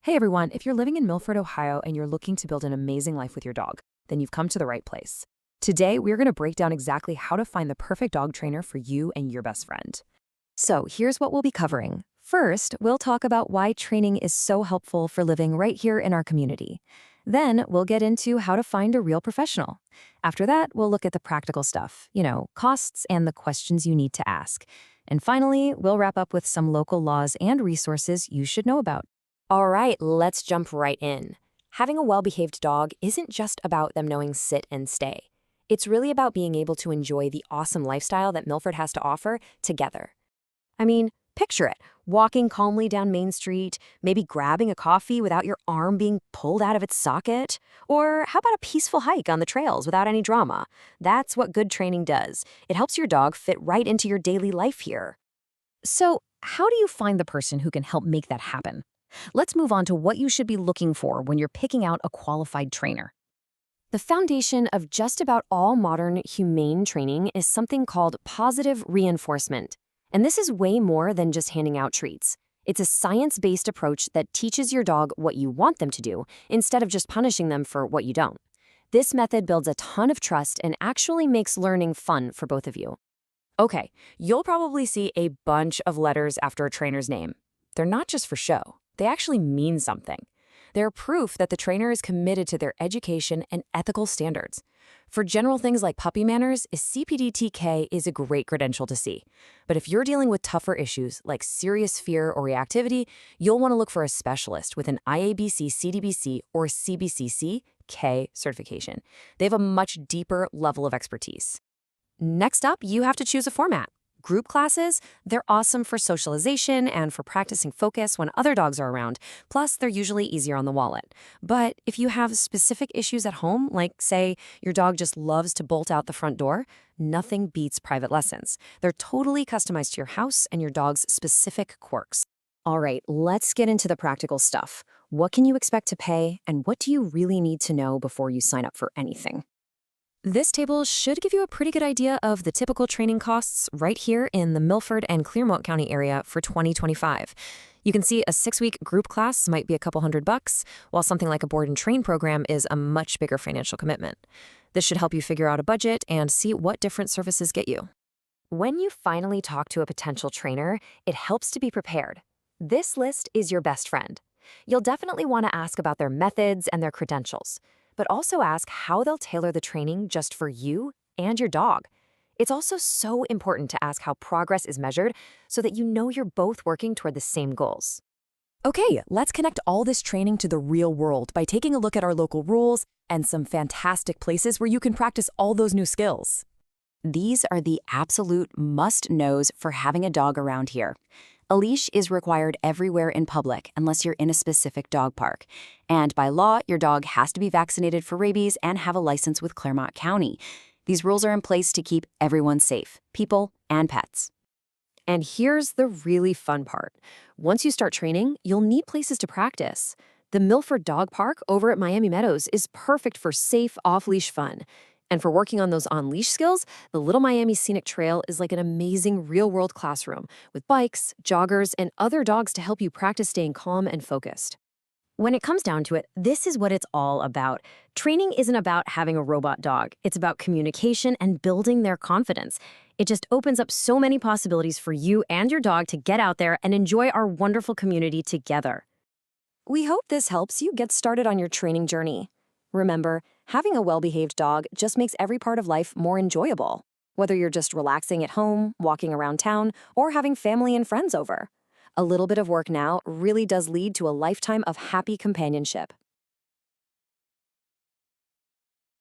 Hey everyone, if you're living in Milford, Ohio, and you're looking to build an amazing life with your dog, then you've come to the right place. Today, we're going to break down exactly how to find the perfect dog trainer for you and your best friend. So here's what we'll be covering. First, we'll talk about why training is so helpful for living right here in our community. Then we'll get into how to find a real professional. After that, we'll look at the practical stuff, costs and the questions you need to ask. And finally, we'll wrap up with some local laws and resources you should know about. All right, let's jump right in. Having a well-behaved dog isn't just about them knowing sit and stay. It's really about being able to enjoy the awesome lifestyle that Milford has to offer together. I mean, picture it, walking calmly down Main Street, maybe grabbing a coffee without your arm being pulled out of its socket. Or how about a peaceful hike on the trails without any drama? That's what good training does. It helps your dog fit right into your daily life here. So, how do you find the person who can help make that happen? Let's move on to what you should be looking for when you're picking out a qualified trainer. The foundation of just about all modern humane training is something called positive reinforcement. And this is way more than just handing out treats. It's a science-based approach that teaches your dog what you want them to do instead of just punishing them for what you don't. This method builds a ton of trust and actually makes learning fun for both of you. Okay, you'll probably see a bunch of letters after a trainer's name. They're not just for show. They actually mean something. They're proof that the trainer is committed to their education and ethical standards. For general things like puppy manners, a CPD-TK is a great credential to see. But if you're dealing with tougher issues like serious fear or reactivity, you'll want to look for a specialist with an IABC-CDBC or CBCC-K certification. They have a much deeper level of expertise. Next up, you have to choose a format. Group classes, they're awesome for socialization and for practicing focus when other dogs are around. Plus, they're usually easier on the wallet. But if you have specific issues at home, like, say, your dog just loves to bolt out the front door, nothing beats private lessons. They're totally customized to your house and your dog's specific quirks. All right, let's get into the practical stuff. What can you expect to pay, and what do you really need to know before you sign up for anything? This table should give you a pretty good idea of the typical training costs right here in the Milford and Clermont County area for 2025. You can see a 6-week group class might be a couple $100, while something like a board and train program is a much bigger financial commitment. This should help you figure out a budget and see what different services get you. When you finally talk to a potential trainer, it helps to be prepared. This list is your best friend. You'll definitely want to ask about their methods and their credentials, but also ask how they'll tailor the training just for you and your dog. It's also so important to ask how progress is measured so that you know you're both working toward the same goals. Okay, let's connect all this training to the real world by taking a look at our local rules and some fantastic places where you can practice all those new skills. These are the absolute must-knows for having a dog around here. A leash is required everywhere in public unless you're in a specific dog park. And by law, your dog has to be vaccinated for rabies and have a license with Clermont County. These rules are in place to keep everyone safe, people and pets. And here's the really fun part. Once you start training, you'll need places to practice. The Milford Dog Park over at Miami Meadows is perfect for safe, off-leash fun. And for working on those on-leash skills, the Little Miami Scenic Trail is like an amazing real-world classroom with bikes, joggers, and other dogs to help you practice staying calm and focused. When it comes down to it, this is what it's all about. Training isn't about having a robot dog. It's about communication and building their confidence. It just opens up so many possibilities for you and your dog to get out there and enjoy our wonderful community together. We hope this helps you get started on your training journey. Remember, having a well-behaved dog just makes every part of life more enjoyable, whether you're just relaxing at home, walking around town, or having family and friends over. A little bit of work now really does lead to a lifetime of happy companionship.